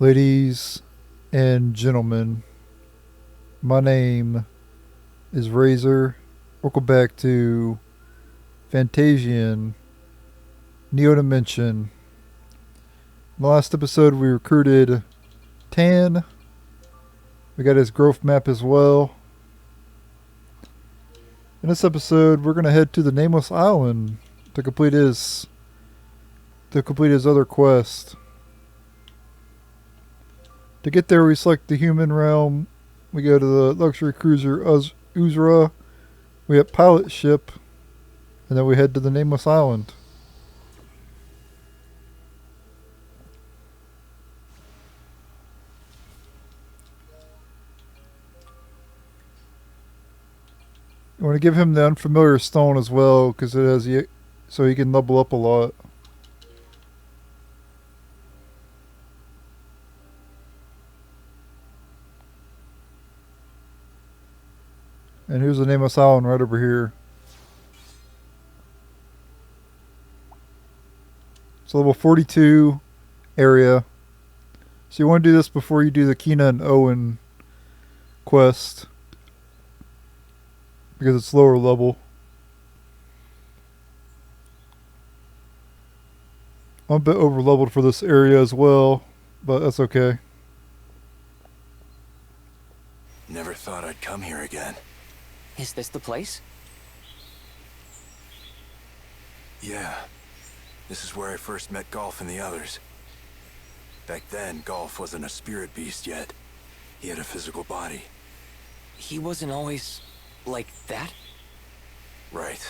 Ladies and gentlemen, my name is Razor. Welcome back to Fantasian Neo Dimension. In the last episode, we recruited Tan. We got his growth map as well. In this episode, we're gonna head to the Nameless Island to complete his other quest. To get there, we select the human realm. We go to the luxury cruiser Uzra. We hit pilot ship, and then we head to the Nameless Island. I want to give him the unfamiliar stone as well, because it has so he can level up a lot. And here's the Nameless Island right over here. It's a level 42 area. So you want to do this before you do the Kina and Owen quest, because it's lower level. I'm a bit over leveled for this area as well, but that's okay. Never thought I'd come here again. Is this the place? Yeah. This is where I first met Golf and the others. Back then, Golf wasn't a spirit beast yet. He had a physical body. He wasn't always like that? Right.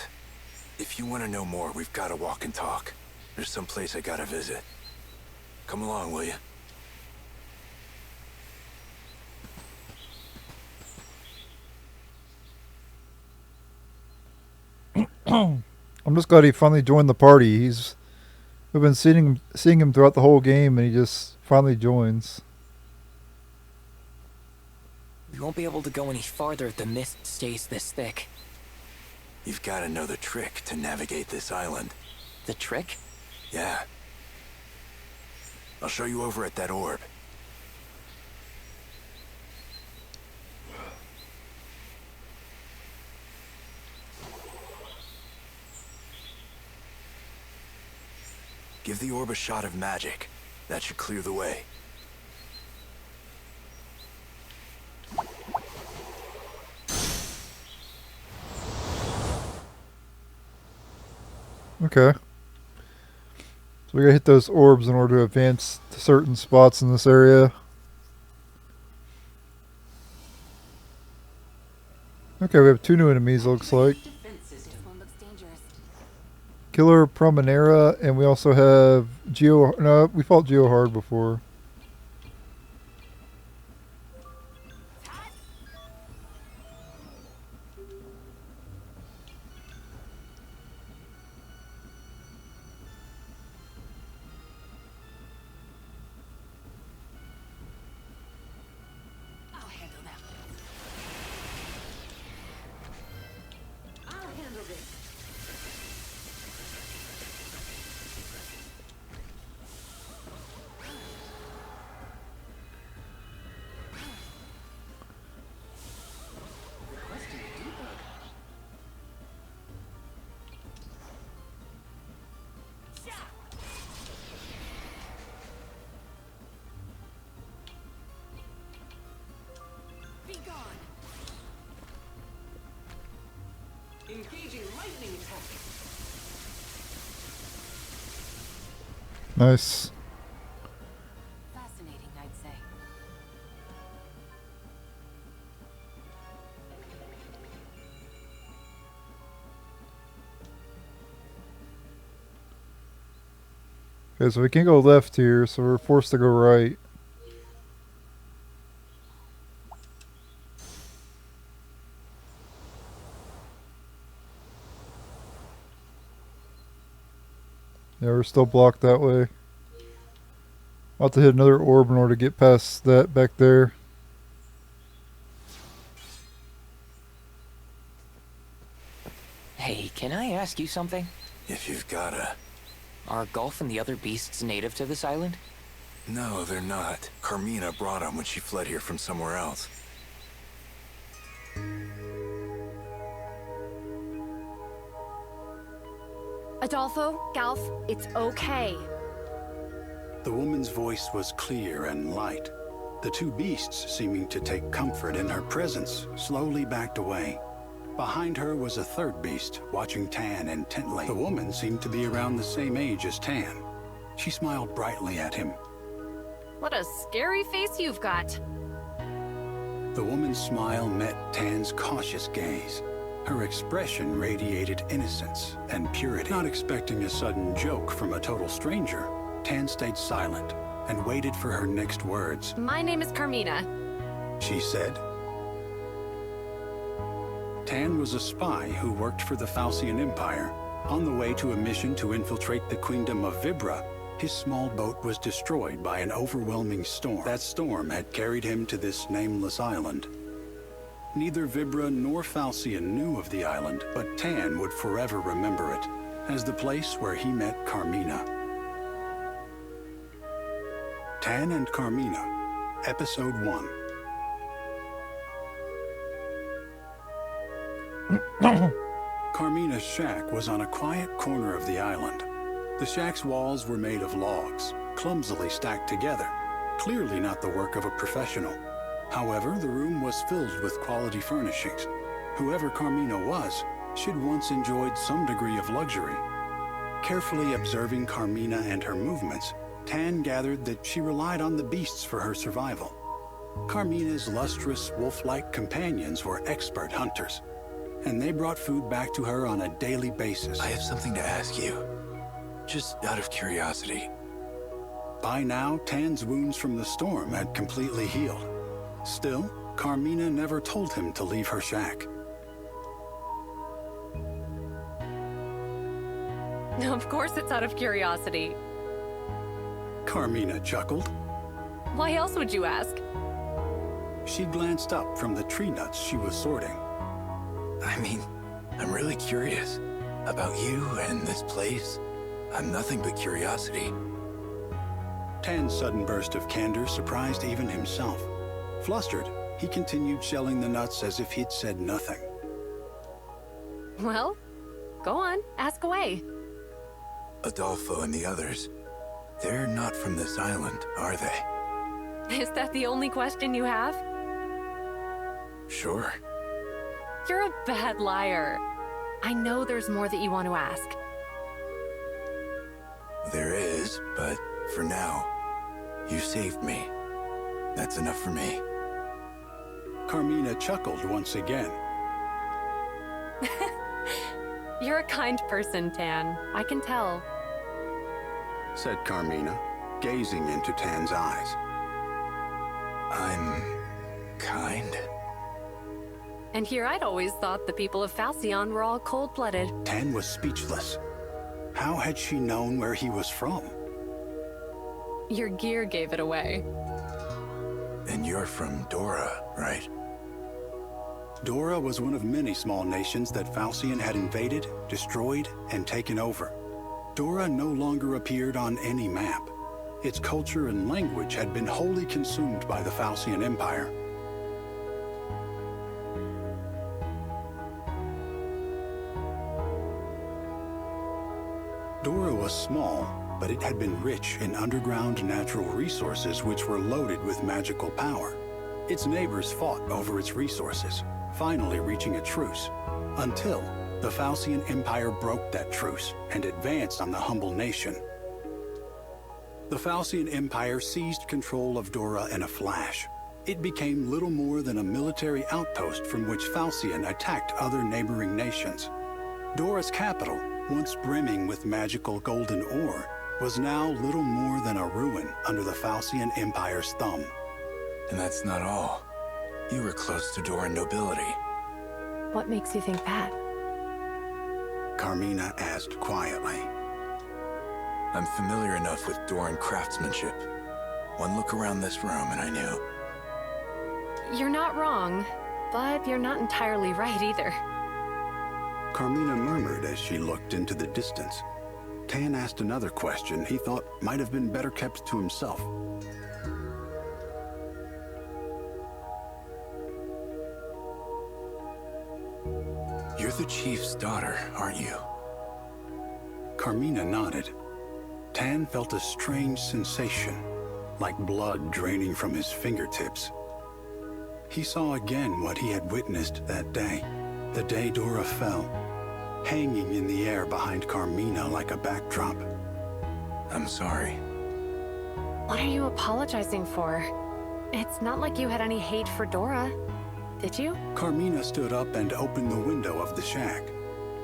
If you want to know more, we've got to walk and talk. There's some place I gotta visit. Come along, will you? I'm just glad he finally joined the party. We've been seeing him throughout the whole game, and he just finally joins. We won't be able to go any farther if the mist stays this thick. You've got to know the trick to navigate this island. The trick? Yeah. I'll show you over at that orb. Give the orb a shot of magic. That should clear the way. Okay. So we gotta hit those orbs in order to advance to certain spots in this area. Okay, we have two new enemies, looks like. Killer Promenera, and we also have Geo. No, we fought Geo hard before. Engaging lightning attack. Nice. Fascinating, I'd say. Okay, so we can't go left here, so we're forced to go right. Yeah, we're still blocked that way. I'll have to hit another orb in order to get past that back there. Hey, can I ask you something? If you've gotta. Are Golf and the other beasts native to this island? No, they're not. Carmina brought them when she fled here from somewhere else. Adolfo, Galf, it's okay. The woman's voice was clear and light. The two beasts, seeming to take comfort in her presence, slowly backed away. Behind her was a third beast, watching Tan intently. The woman seemed to be around the same age as Tan. She smiled brightly at him. What a scary face you've got. The woman's smile met Tan's cautious gaze. Her expression radiated innocence and purity. Not expecting a sudden joke from a total stranger, Tan stayed silent and waited for her next words. My name is Carmina. She said. Tan was a spy who worked for the Fantasian Empire. On the way to a mission to infiltrate the Queendom of Vibra, his small boat was destroyed by an overwhelming storm. That storm had carried him to this Nameless Island. Neither Vibra nor Fantasian knew of the island, but Tan would forever remember it as the place where he met Carmina. Tan and Carmina, Episode 1. Carmina's shack was on a quiet corner of the island. The shack's walls were made of logs, clumsily stacked together, clearly not the work of a professional. However, the room was filled with quality furnishings. Whoever Carmina was, she'd once enjoyed some degree of luxury. Carefully observing Carmina and her movements, Tan gathered that she relied on the beasts for her survival. Carmina's lustrous, wolf-like companions were expert hunters, and they brought food back to her on a daily basis. I have something to ask you, just out of curiosity. By now, Tan's wounds from the storm had completely healed. Still, Carmina never told him to leave her shack. Of course it's out of curiosity. Carmina chuckled. Why else would you ask? She glanced up from the tree nuts she was sorting. I mean, I'm really curious about you and this place. I'm nothing but curiosity. Tan's sudden burst of candor surprised even himself. Flustered, he continued shelling the nuts as if he'd said nothing. Well, go on, ask away. Adolfo and the others, they're not from this island, are they? Is that the only question you have? Sure. You're a bad liar. I know there's more that you want to ask. There is, but for now, you saved me. That's enough for me. Carmina chuckled once again. You're a kind person, Tan. I can tell. Said Carmina, gazing into Tan's eyes. I'm kind? And here I'd always thought the people of Falcyon were all cold-blooded. Tan was speechless. How had she known where he was from? Your gear gave it away. And you're from Dora, right? Dora was one of many small nations that Falcyon had invaded, destroyed, and taken over. Dora no longer appeared on any map. Its culture and language had been wholly consumed by the Falcyon Empire. Dora was small, but it had been rich in underground natural resources which were loaded with magical power. Its neighbors fought over its resources, finally reaching a truce, until the Fantasian Empire broke that truce and advanced on the humble nation. The Fantasian Empire seized control of Dora in a flash. It became little more than a military outpost from which Fantasian attacked other neighboring nations. Dora's capital, once brimming with magical golden ore, was now little more than a ruin under the Fantasian Empire's thumb. And that's not all. You were close to Doran nobility. What makes you think that? Carmina asked quietly. I'm familiar enough with Doran craftsmanship. One look around this room and I knew. You're not wrong, but you're not entirely right either. Carmina murmured as she looked into the distance. Tan asked another question he thought might have been better kept to himself. You're the chief's daughter, aren't you? Carmina nodded. Tan felt a strange sensation, like blood draining from his fingertips. He saw again what he had witnessed that day, the day Dora fell, hanging in the air behind Carmina like a backdrop. I'm sorry. What are you apologizing for? It's not like you had any hate for Dora, did you? Carmina stood up and opened the window of the shack.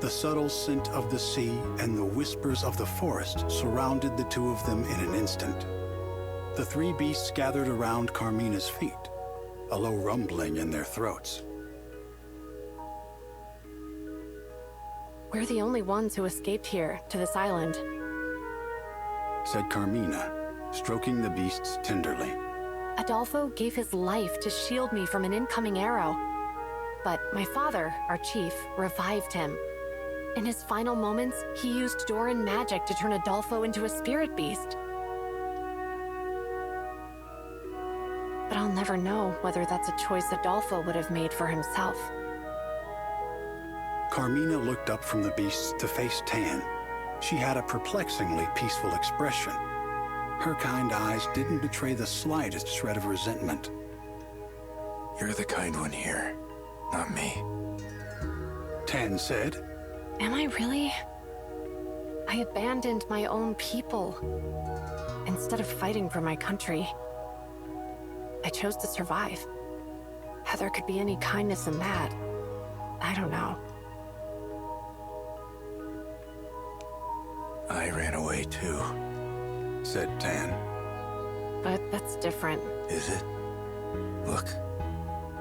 The subtle scent of the sea and the whispers of the forest surrounded the two of them in an instant. The three beasts gathered around Carmina's feet, a low rumbling in their throats. We're the only ones who escaped here, to this island. Said Carmina, stroking the beasts tenderly. Adolfo gave his life to shield me from an incoming arrow. But my father, our chief, revived him. In his final moments, he used Doran magic to turn Adolfo into a spirit beast. But I'll never know whether that's a choice Adolfo would have made for himself. Carmina looked up from the beasts to face Tan. She had a perplexingly peaceful expression. Her kind eyes didn't betray the slightest shred of resentment. You're the kind one here, not me. Tan said. Am I really? I abandoned my own people. Instead of fighting for my country, I chose to survive. How there could be any kindness in that, I don't know. I ran away too, said Tan. But that's different. Is it? Look,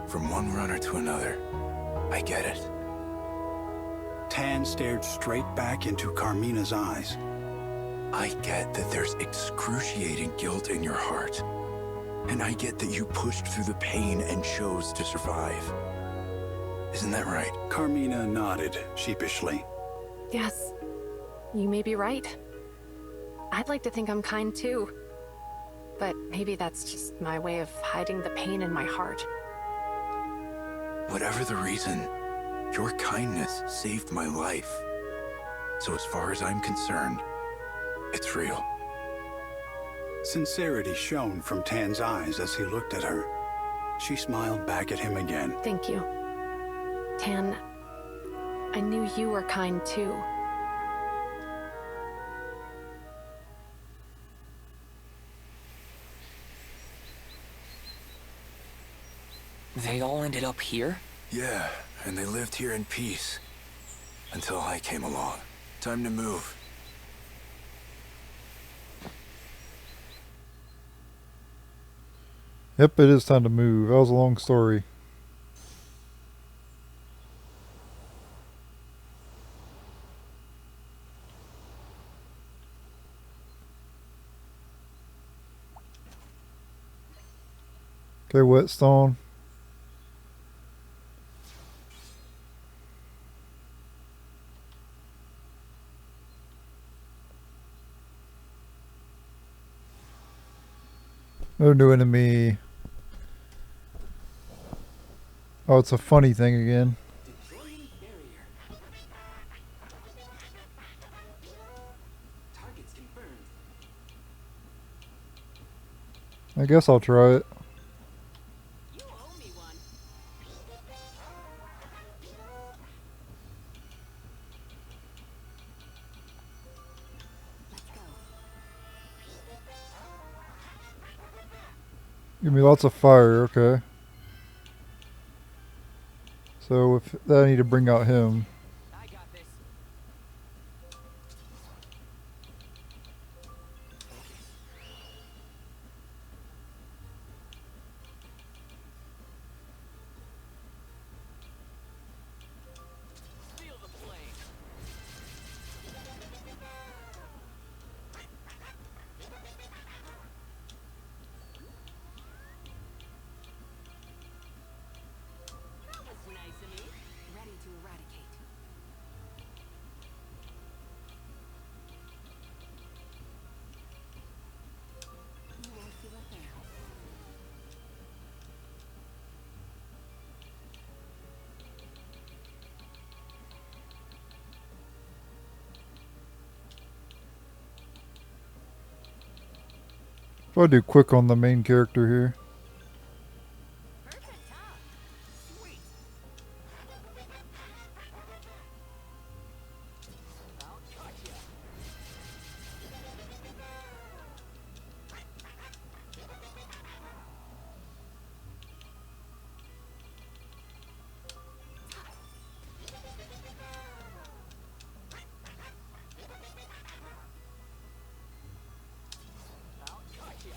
from one runner to another, I get it. Tan stared straight back into Carmina's eyes. I get that there's excruciating guilt in your heart. And I get that you pushed through the pain and chose to survive. Isn't that right? Carmina nodded sheepishly. Yes, you may be right. I'd like to think I'm kind too. But maybe that's just my way of hiding the pain in my heart. Whatever the reason, your kindness saved my life. So as far as I'm concerned, it's real. Sincerity shone from Tan's eyes as he looked at her. She smiled back at him again. Thank you. Tan, I knew you were kind too. They all ended up here? Yeah, and they lived here in peace. Until I came along. Time to move. Yep, it is time to move. That was a long story. Okay, Whetstone. No new enemy. Oh, it's a funny thing again. Destroying barrier. Targets confirmed. I guess I'll try it. You owe me one. Let's go. Give me lots of fire, okay. So if I need to bring out him. I got this. Feel the flame. That was nice of me. Ready to eradicate. I'll do quick on the main character here. Perfect, huh? Sweet. About gotcha. About gotcha.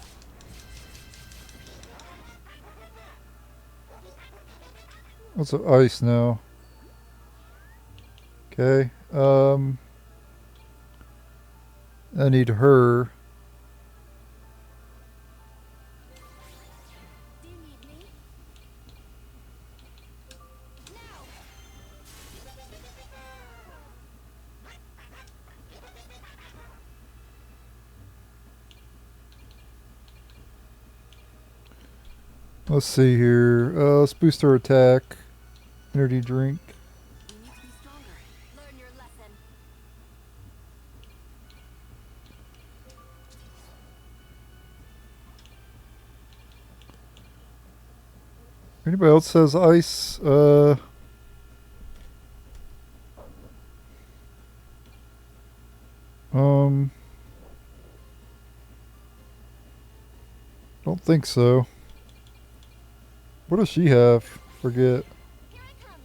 What's the ice now? Okay. I need her. Do you need me? Now. Let's see here. Let's boost her attack. Energy drink. You need to be stronger. Learn your lesson. Anybody else has ice? Don't think so. What does she have? Forget. Here I come.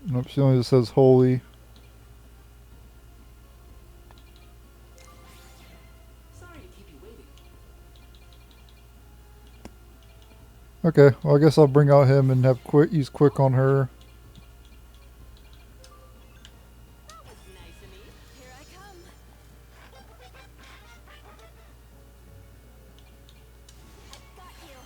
Nope, she only just says holy. Sorry to keep you waiting. Okay, well I guess I'll bring out him and have use quick on her. That was nice of me. Here I come. I've got you.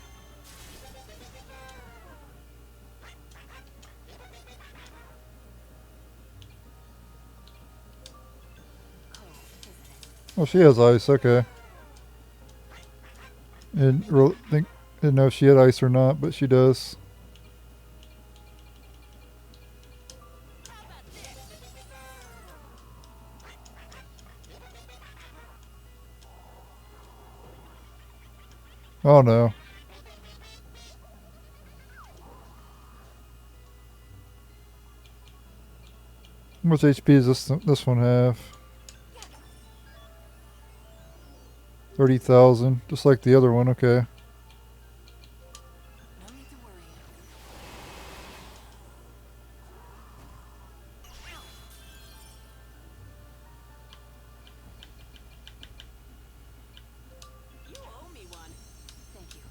Cold, isn't it? Oh, she has ice. Okay. And didn't know if she had ice or not, but she does. How about this? Oh no. How much HP does this one have? 30,000, just like the other one. Okay. No need to worry. You owe me one. Thank you.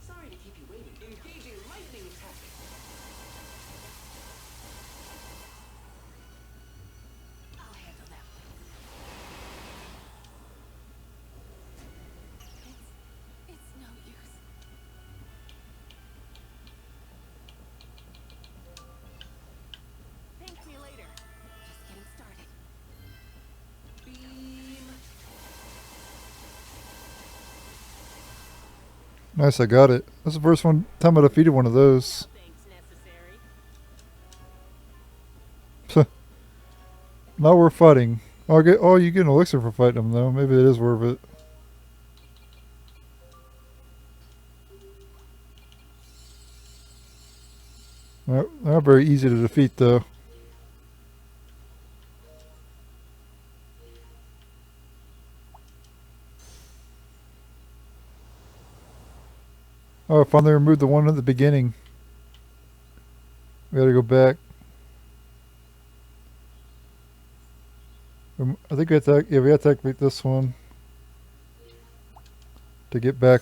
Sorry to keep you waiting. Engaging lightning attack. I'll handle that one. It's no use. Thank me later. Just getting started. Beam. Nice, I got it. That's the first time I defeated one of those. No thanks necessary. Not worth fighting. You get an elixir for fighting them though. Maybe it is worth it. They're not very easy to defeat though. Oh, I finally removed the one at the beginning. We gotta go back. I think we have to, yeah, we have to activate this one to get back.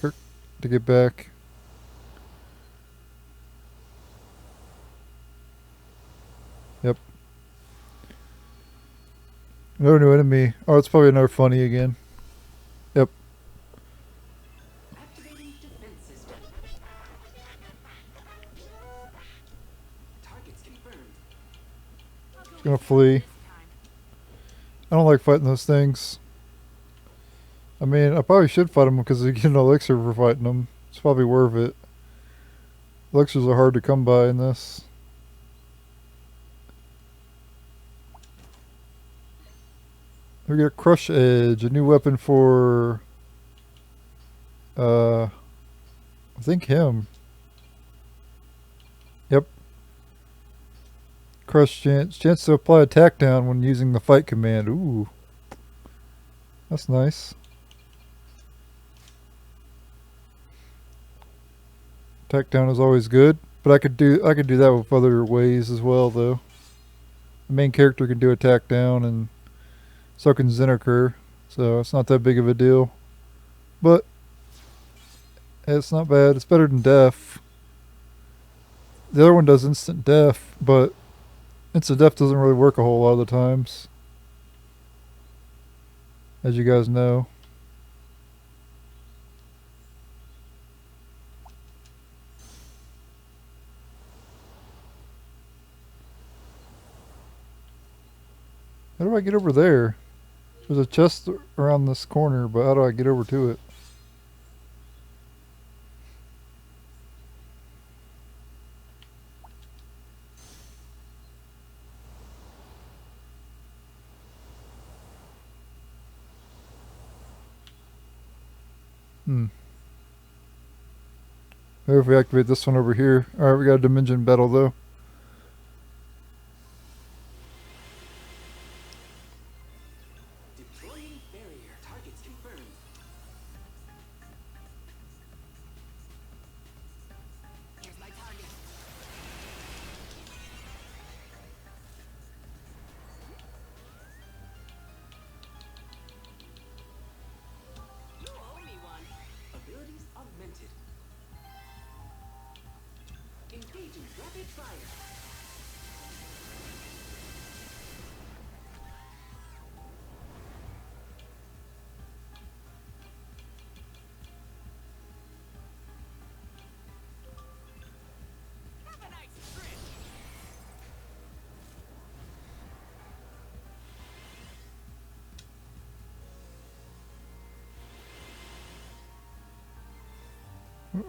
Yep. No new enemy. Oh, it's probably another funny again. Yep. Activating defense system. Targets confirmed. Gonna flee. I don't like fighting those things. I mean, I probably should fight them because you get an elixir for fighting them. It's probably worth it. Elixirs are hard to come by in this. We got Crush Edge, a new weapon for I think him. Yep. Crush chance. Chance to apply attack down when using the fight command. Ooh. That's nice. Attack down is always good. But I could do that with other ways as well though. The main character can do attack down and so can Zenniker. So it's not that big of a deal. But it's not bad. It's better than death. The other one does instant death, but instant death doesn't really work a whole lot of the times, as you guys know. How do I get over there? There's a chest around this corner, but how do I get over to it? Maybe if we activate this one over here. Alright, we got a dimension battle though. Deploying barrier. Targets confirmed. Here's my target. You owe me one. Abilities augmented. Engaging rapid fire. Have a nice trip.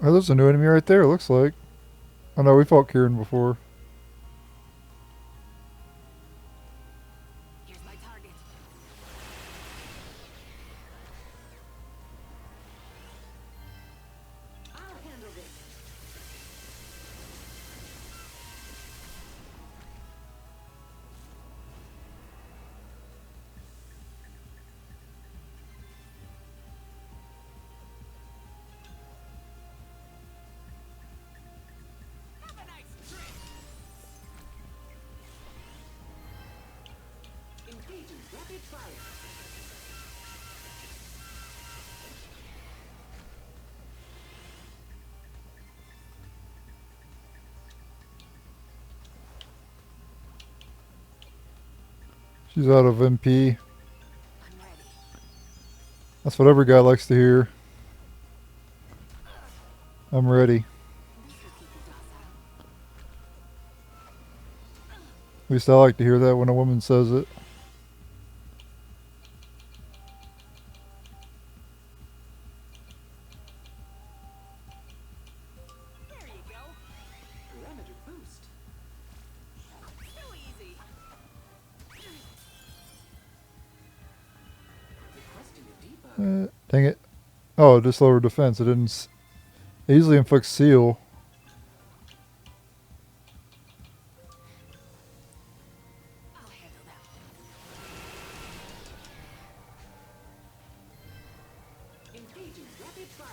Oh, there's a new enemy right there, it looks like. Oh no, we fought Kieran before. Here's my target. I'll handle this. Have a nice trip. Engaging rapid fire. She's out of MP. I'm ready. That's what every guy likes to hear. I'm ready. This will keep you docile. At least I like to hear that when a woman says it. There you go. Parameter boost. So easy. Requesting a debug. Dang it. Oh, just lower defense. It didn't. It easily inflicts seal. I'll handle that. Engaging rapid fire.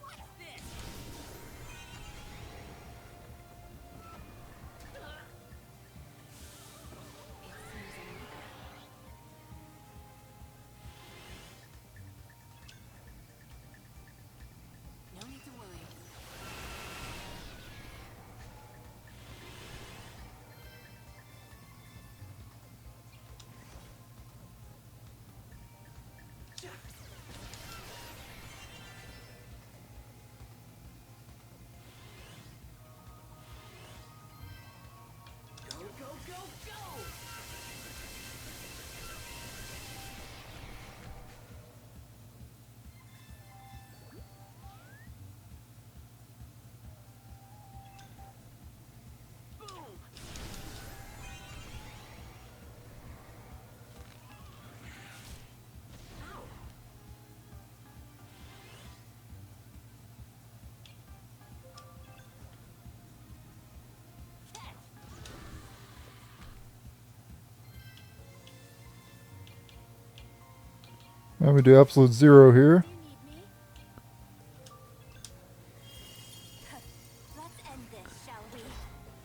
What's this? It's go, go! Boom! Ow! I'm gonna do absolute zero here. You need me? Let's end this, shall we?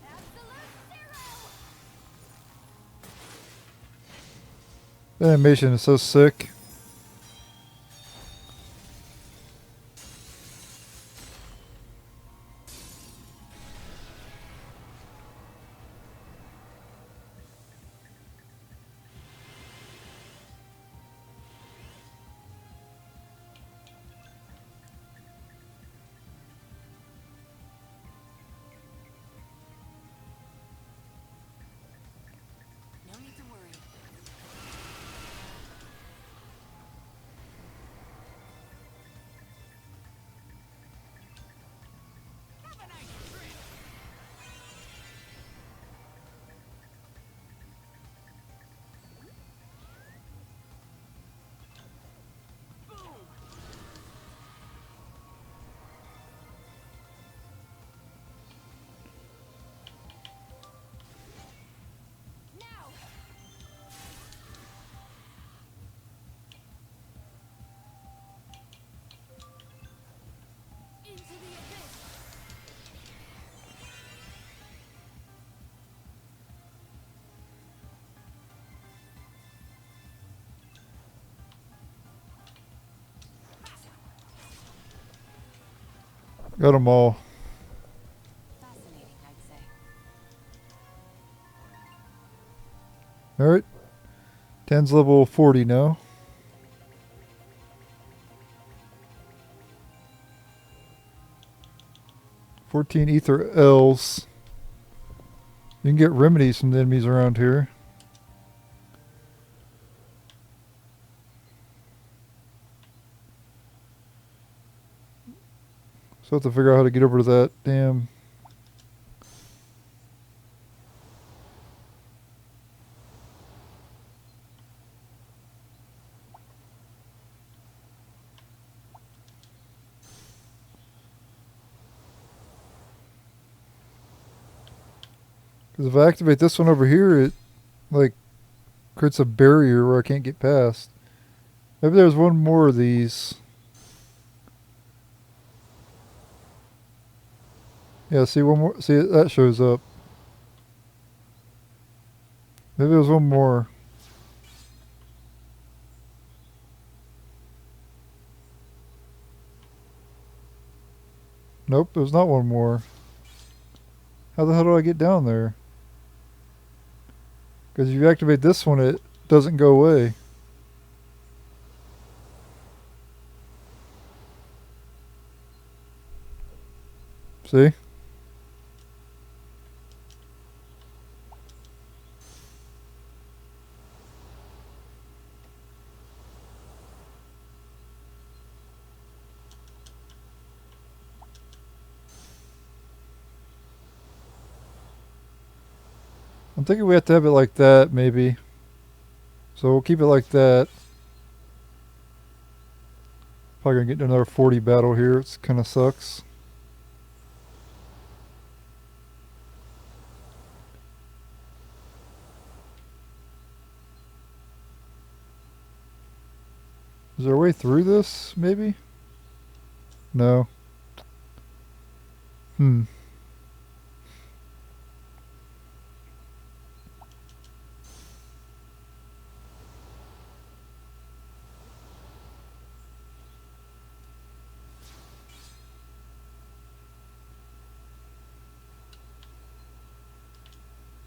Absolute zero! The animation is so sick. No need to worry. Have a nice trip! Boom! Now! Into the abyss! Got them all. Fascinating, I'd say. Alright. 10's level 40 now. $14 ether L's. You can get remedies from the enemies around here. So I have to figure out how to get over to that damn. Because if I activate this one over here, it like creates a barrier where I can't get past. Maybe there's one more of these. Yeah, see one more. See that shows up. Maybe there's one more. Nope, there's not one more. How the hell do I get down there? Because if you activate this one, it doesn't go away. See? I'm thinking we have to have it like that, maybe. So we'll keep it like that. Probably gonna get into another 40 battle here. It kind of sucks. Is there a way through this, maybe? No.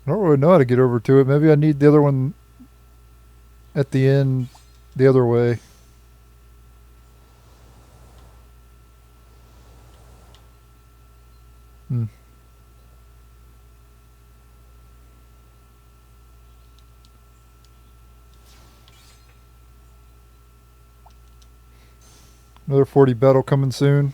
I don't really know how to get over to it. Maybe I need the other one at the end the other way. Another 40 battle coming soon.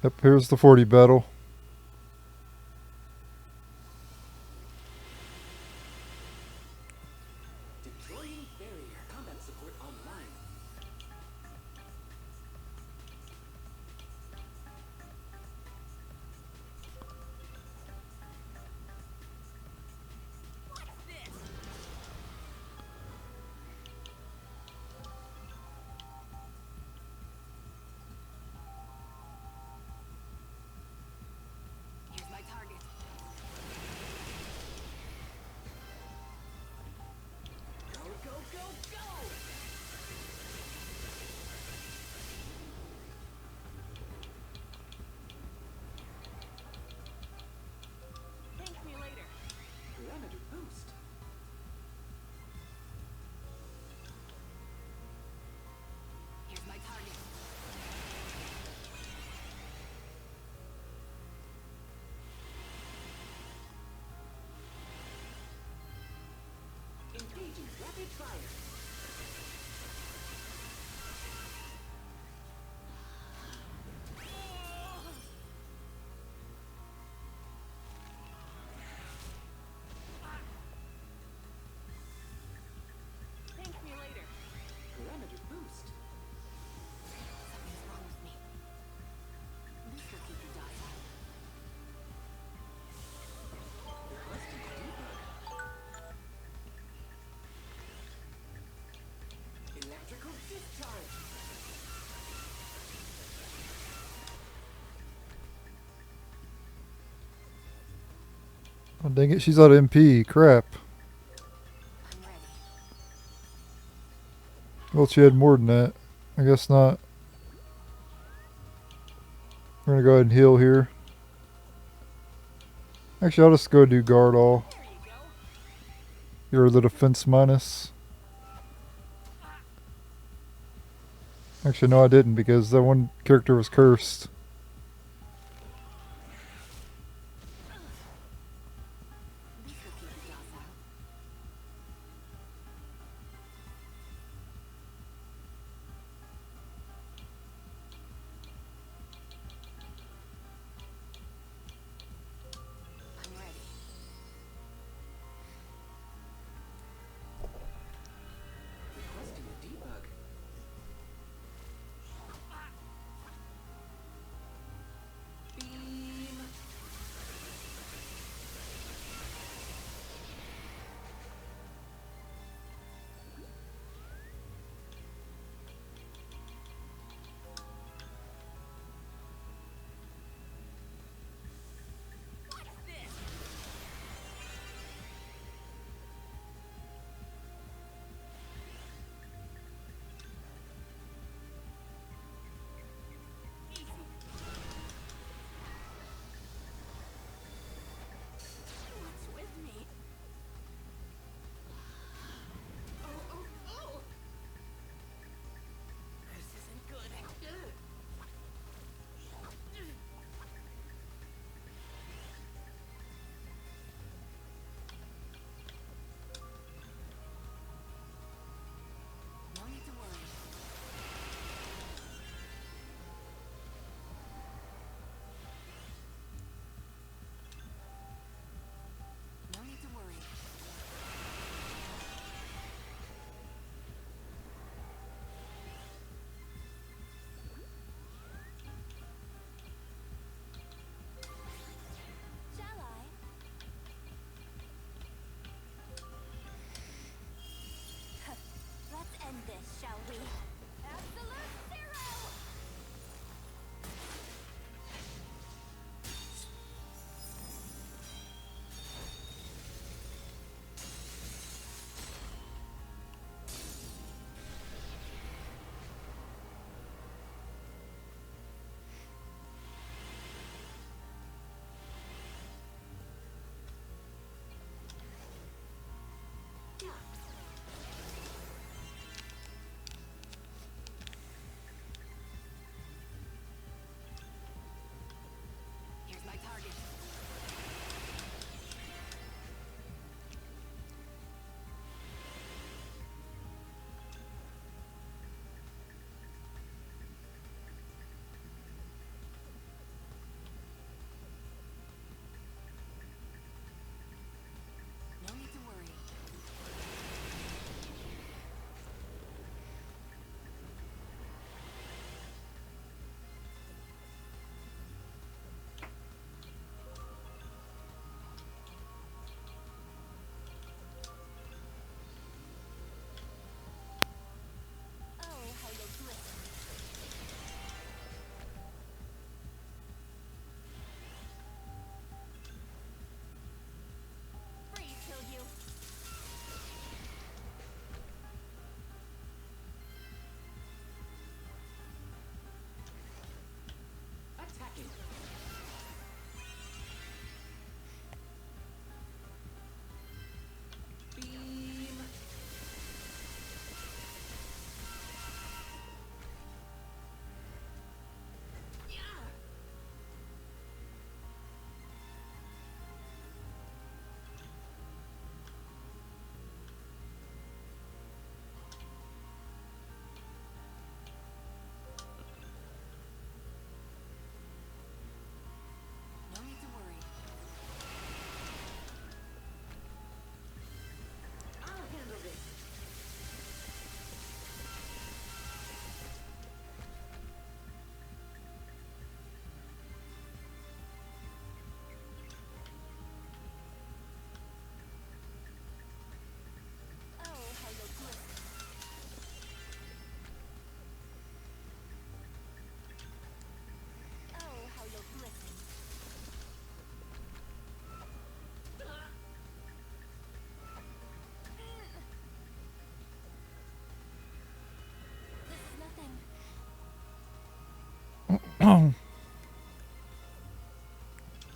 Yep, here's the 40 battle. Deploying barrier. Combat support online. Here's my target. Go, go, go, go! Thank me later. Parameter boost. Here's my target. Engaging rapid fire. Thank me later. Parameter boost. Something's wrong with me. This will keep you docile. Requesting debug. Electrical discharge. Oh, dang it, she's out of MP. Crap. I'm ready. Well, she had more than that. I guess not. We're gonna go ahead and heal here. Actually, I'll just go do guard all. There you go. You're the defense minus. Actually, no, I didn't because that one character was cursed. This will keep you docile. I'm ready. Requesting a debug.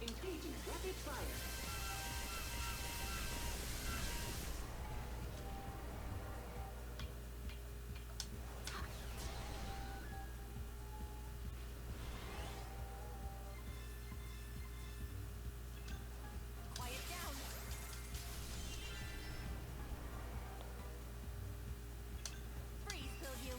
Engaging rapid fire. Quiet down. Freeze, will you?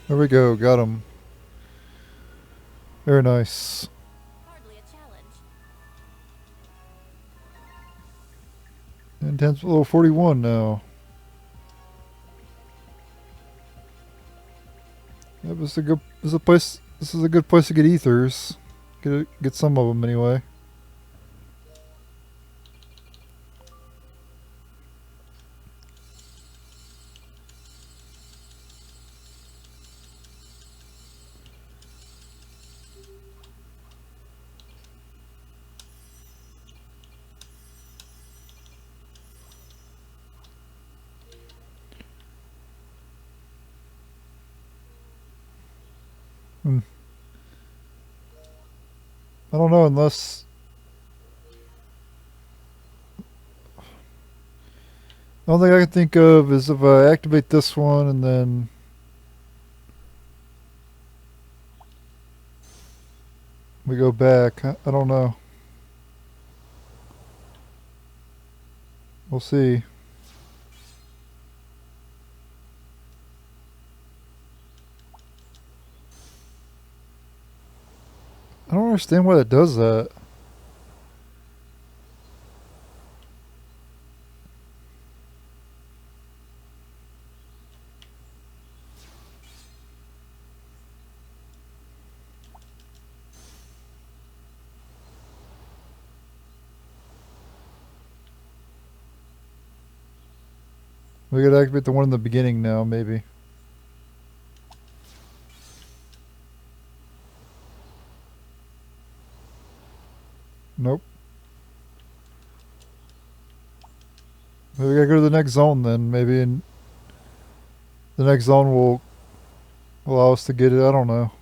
There we go. Got him. Very nice. Hardly a challenge. Intense level 41 now. That was a good. This is a place. This is a good place to get ethers. Get some of them anyway. I don't know unless. The only thing I can think of is if I activate this one and then we go back. I don't know. We'll see. I don't understand why that does that. We gotta activate the one in the beginning now, maybe. Nope. Maybe we gotta go to the next zone then. Maybe in the next zone will allow us to get it. I don't know.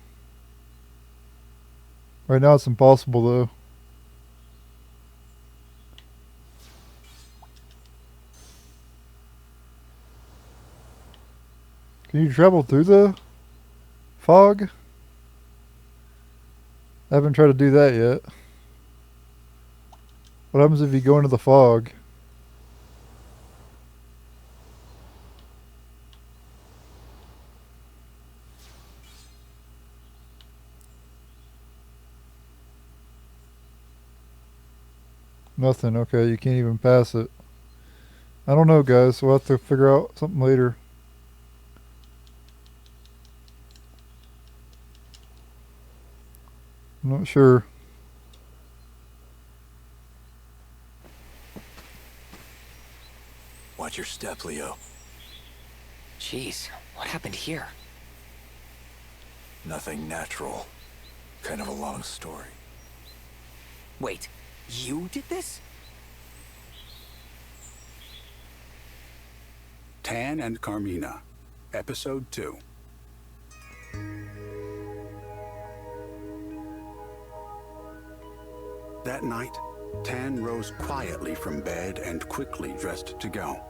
Right now it's impossible though. Can you travel through the fog? I haven't tried to do that yet. What happens if you go into the fog? Nothing. Okay, you can't even pass it. I don't know, guys. We'll have to figure out something later. I'm not sure. Watch your step, Leo. Jeez, what happened here? Nothing natural. Kind of a long story. Wait, you did this? Tan and Carmina, Episode 2. That night, Tan rose quietly from bed and quickly dressed to go.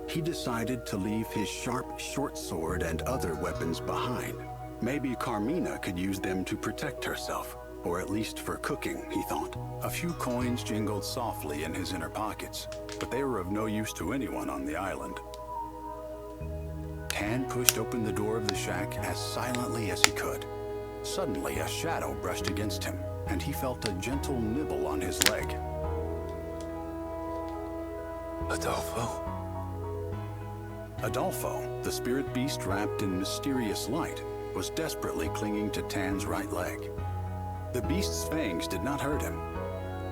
He decided to leave his sharp short sword and other weapons behind. Maybe Carmina could use them to protect herself, or at least for cooking, he thought. A few coins jingled softly in his inner pockets, but they were of no use to anyone on the island. Tan pushed open the door of the shack as silently as he could. Suddenly, a shadow brushed against him, and he felt a gentle nibble on his leg. Adolfo? Adolfo, the spirit beast wrapped in mysterious light, was desperately clinging to Tan's right leg. The beast's fangs did not hurt him.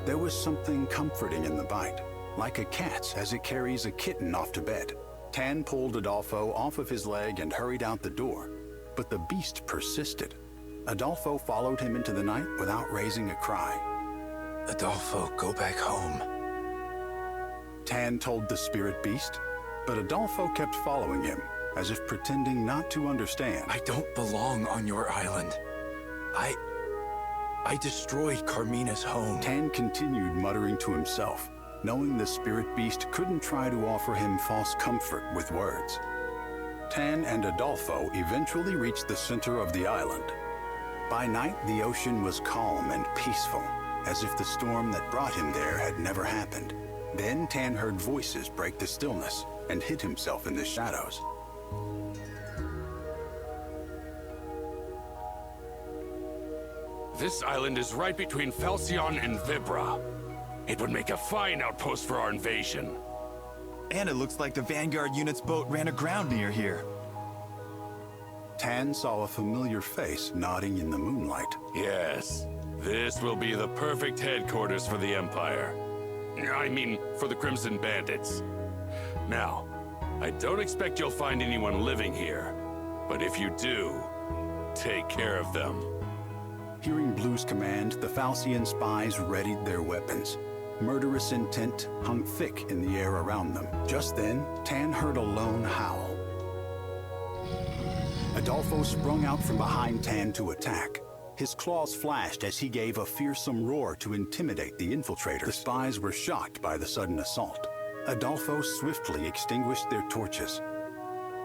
There was something comforting in the bite, like a cat's as it carries a kitten off to bed. Tan pulled Adolfo off of his leg and hurried out the door, but the beast persisted. Adolfo followed him into the night without raising a cry. Adolfo, go back home. Tan told the spirit beast, but Adolfo kept following him, as if pretending not to understand. I don't belong on your island. I destroyed Carmina's home. Tan continued muttering to himself, knowing the spirit beast couldn't try to offer him false comfort with words. Tan and Adolfo eventually reached the center of the island. By night, the ocean was calm and peaceful, as if the storm that brought him there had never happened. Then Tan heard voices break the stillness and hid himself in the shadows. This island is right between Falcion and Vibra. It would make a fine outpost for our invasion. And it looks like the Vanguard unit's boat ran aground near here. Tan saw a familiar face nodding in the moonlight. Yes, this will be the perfect headquarters for the Empire. I mean, for the Crimson Bandits. Now, I don't expect you'll find anyone living here, but if you do, take care of them. Hearing Blue's command, the Falcian spies readied their weapons. Murderous intent hung thick in the air around them. Just then, Tan heard a lone howl. Adolfo sprung out from behind Tan to attack. His claws flashed as he gave a fearsome roar to intimidate the infiltrators. The spies were shocked by the sudden assault. Adolfo swiftly extinguished their torches.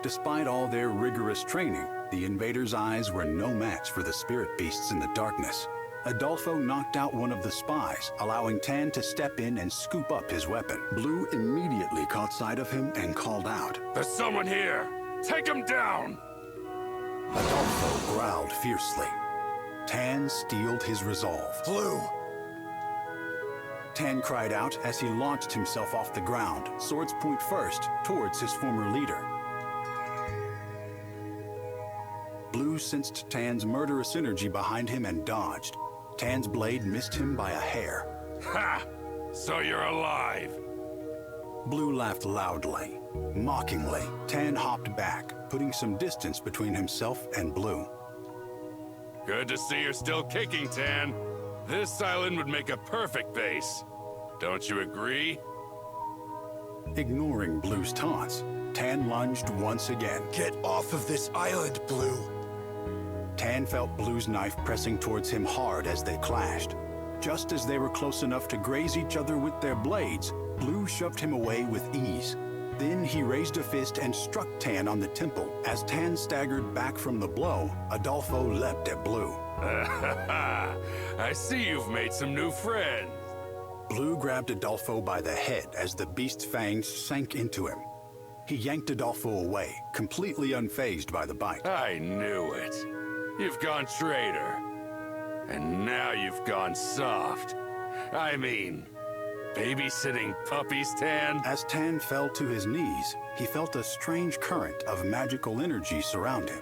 Despite all their rigorous training, the invaders' eyes were no match for the spirit beasts in the darkness. Adolfo knocked out one of the spies, allowing Tan to step in and scoop up his weapon. Blue immediately caught sight of him and called out. There's someone here! Take him down! Adolfo growled fiercely. Tan steeled his resolve. Blue! Tan cried out as he launched himself off the ground, swords point first, towards his former leader. Blue sensed Tan's murderous energy behind him and dodged. Tan's blade missed him by a hair. Ha! So you're alive! Blue laughed loudly, mockingly. Tan hopped back, putting some distance between himself and Blue. Good to see you're still kicking, Tan. This island would make a perfect base. Don't you agree? Ignoring Blue's taunts, Tan lunged once again. Get off of this island, Blue! Tan felt Blue's knife pressing towards him hard as they clashed. Just as they were close enough to graze each other with their blades, Blue shoved him away with ease. Then he raised a fist and struck Tan on the temple. As Tan staggered back from the blow, Adolfo leapt at Blue. I see you've made some new friends. Blue grabbed Adolfo by the head as the beast's fangs sank into him. He yanked Adolfo away, completely unfazed by the bite. I knew it. You've gone traitor. And now you've gone soft. I mean, babysitting puppies, Tan? As Tan fell to his knees, he felt a strange current of magical energy surround him.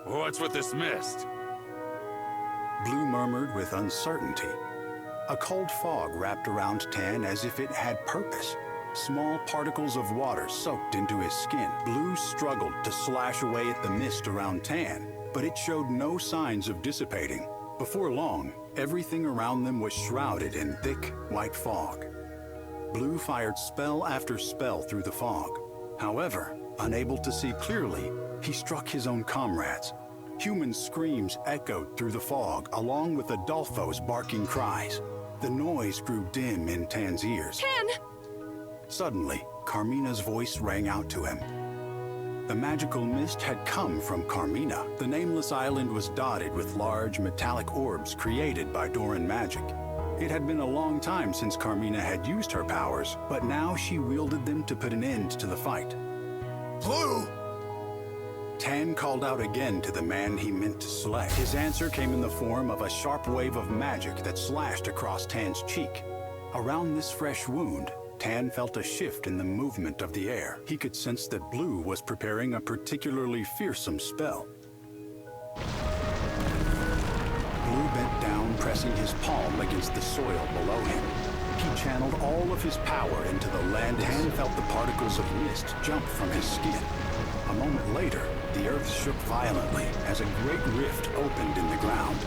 What's with this mist? Blue murmured with uncertainty. A cold fog wrapped around Tan as if it had purpose. Small particles of water soaked into his skin. Blue struggled to slash away at the mist around Tan, but it showed no signs of dissipating. Before long, everything around them was shrouded in thick, white fog. Blue fired spell after spell through the fog. However, unable to see clearly, he struck his own comrades. Human screams echoed through the fog, along with Adolfo's barking cries. The noise grew dim in Tan's ears. Tan! Suddenly, Carmina's voice rang out to him. The magical mist had come from Carmina. The Nameless Island was dotted with large metallic orbs created by Doran magic. It had been a long time since Carmina had used her powers, but now she wielded them to put an end to the fight. Blue! Tan called out again to the man he meant to slay. His answer came in the form of a sharp wave of magic that slashed across Tan's cheek. Around this fresh wound, Tan felt a shift in the movement of the air. He could sense that Blue was preparing a particularly fearsome spell. pressing his palm against the soil below him. He channeled all of his power into the land. Han felt the particles of mist jump from his skin. A moment later, the earth shook violently as a great rift opened in the ground.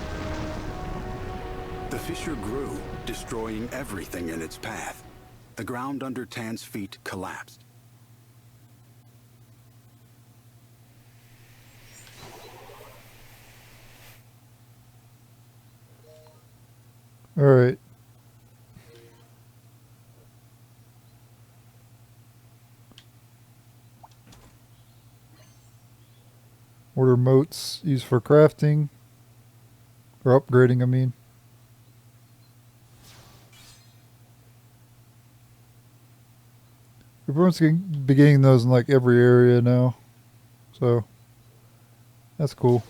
The fissure grew, destroying everything in its path. The ground under Tan's feet collapsed. All right. Order motes used for crafting or upgrading, I mean. Everyone's be getting those in like every area now. So that's cool.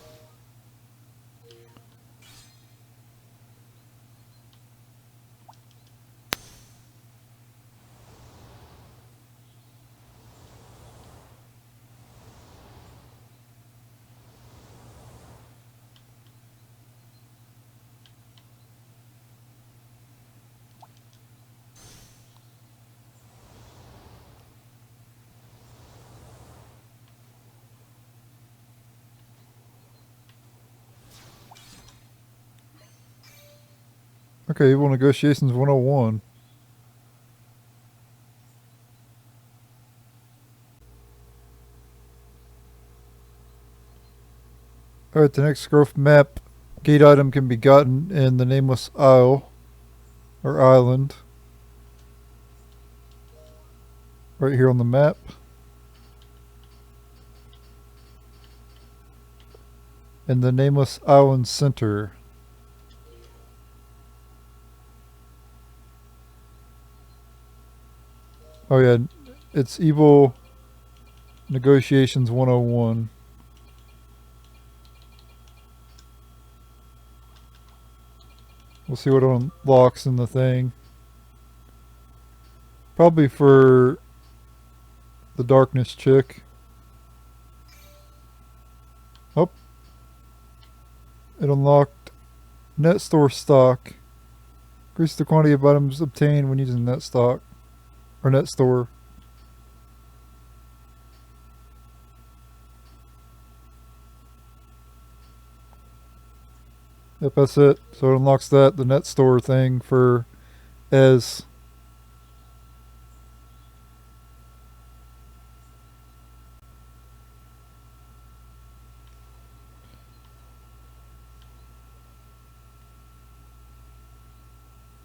Okay, Evil Negotiations 101. Alright, the next growth map gate item can be gotten in the Nameless Isle, or Island. Right here on the map. In the Nameless Island Center. Oh yeah, it's Evil Negotiations 101. We'll see what unlocks in the thing. Probably for the darkness chick. Oh. It unlocked net store stock. Increase the quantity of items obtained when using net stock. Or net store. Yep, that's it. So it unlocks that, the net store thing for Ez.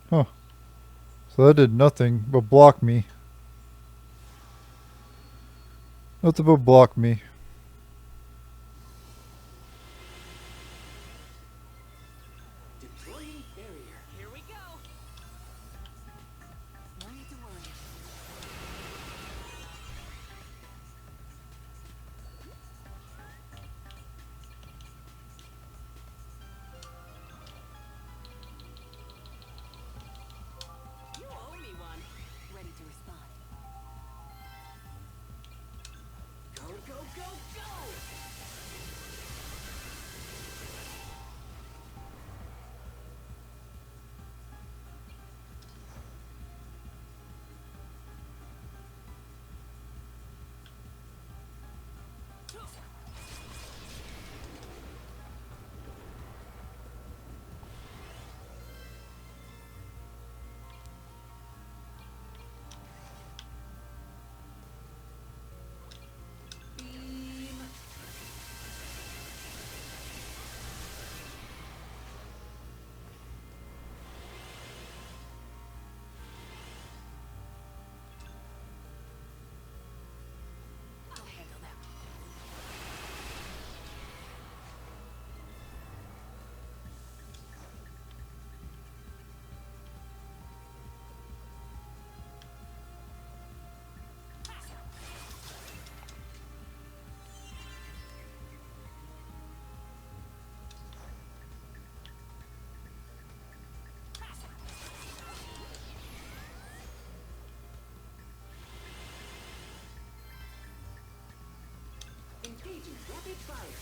Huh. So that did nothing but block me. Nothing but block me. Deploying barrier. Here we go. No need to worry. You owe me one. Ready to respond. Go, go, go, go! Beam. I'll handle them. Engaging rapid fire.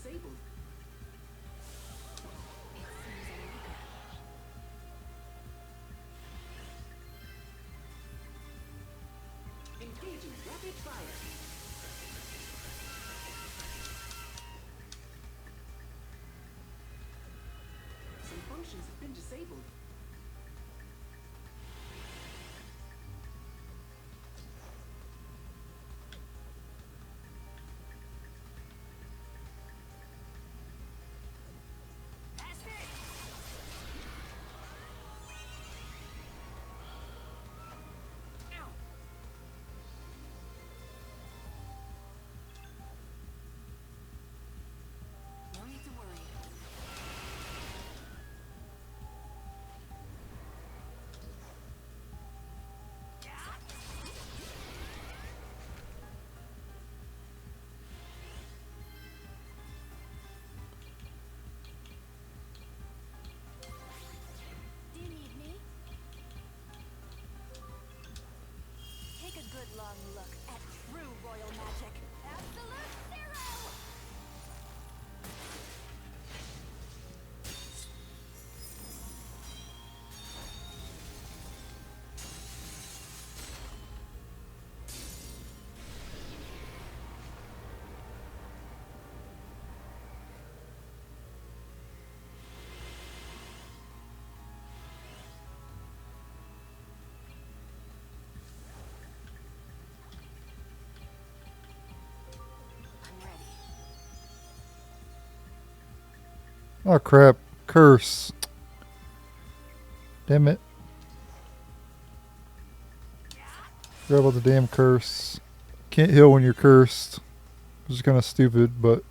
disabled. Engaging rapid fire. Some functions have been disabled. No need to worry. Do you need me? Take a good long look at true royal magic. Absolute zero! I'm ready. Oh crap. Curse. Damn it. Forgot about the damn curse. Can't heal when you're cursed. Which is kind of stupid, but...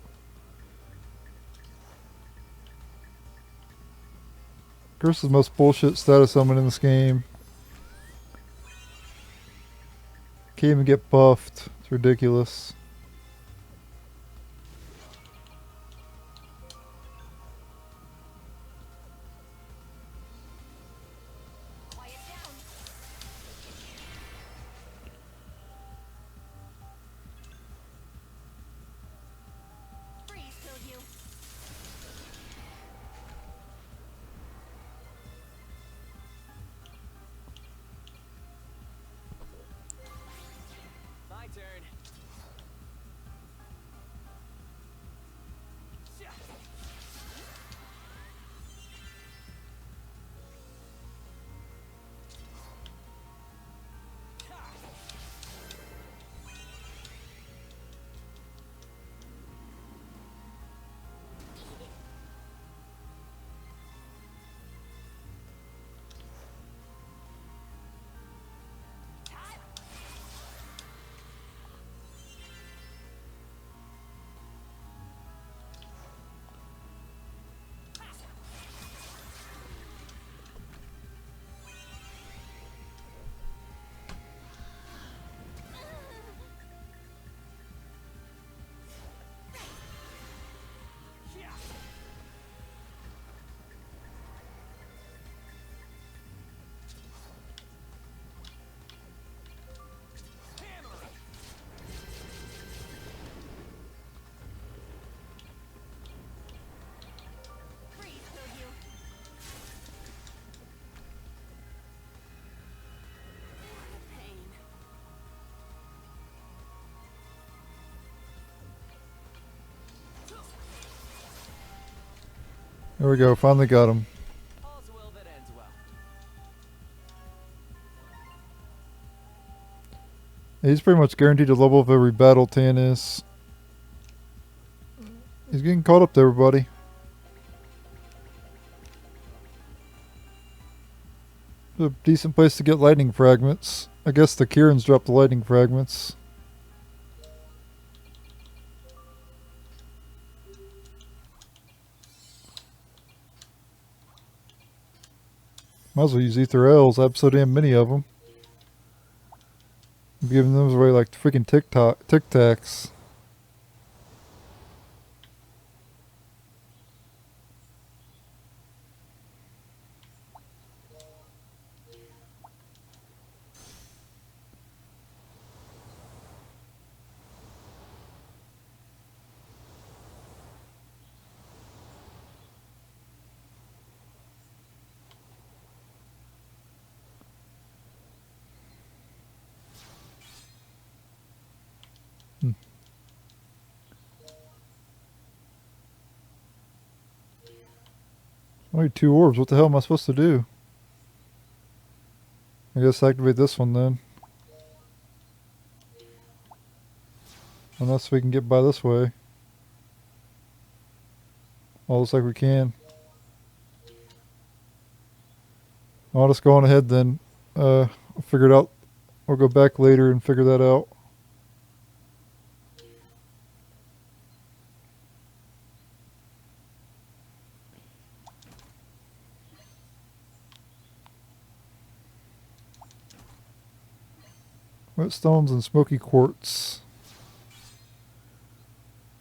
Curse is the most bullshit status summon in this game. Can't even get buffed. It's ridiculous. Quiet down. Freeze, killed you. My turn. Freeze, killed you. What a pain. There we go. Finally got him. All's well that ends well. He's pretty much guaranteed to level up every battle Tan is. He's getting caught up to everybody. It's a decent place to get lightning fragments. I guess the Kirans drop the lightning fragments. Might as well use Ether L's. I have so damn many of them. I'm giving those away like freaking Tic Tacs. Only 2 orbs. What the hell am I supposed to do? I guess activate this one then. Unless we can get by this way. Well, looks like we can. I'll just go on ahead then. I'll figure it out. We'll go back later and figure that out. Whetstones and smoky quartz.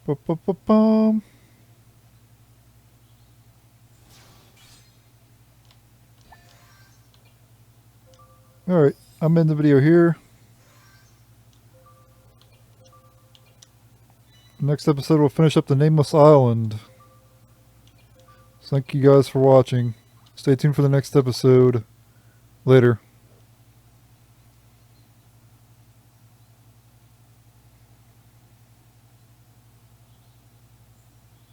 Ba-ba-ba-bum. Alright, I'm in the video here. Next episode we'll finish up the Nameless Island. So thank you guys for watching. Stay tuned for the next episode. Later.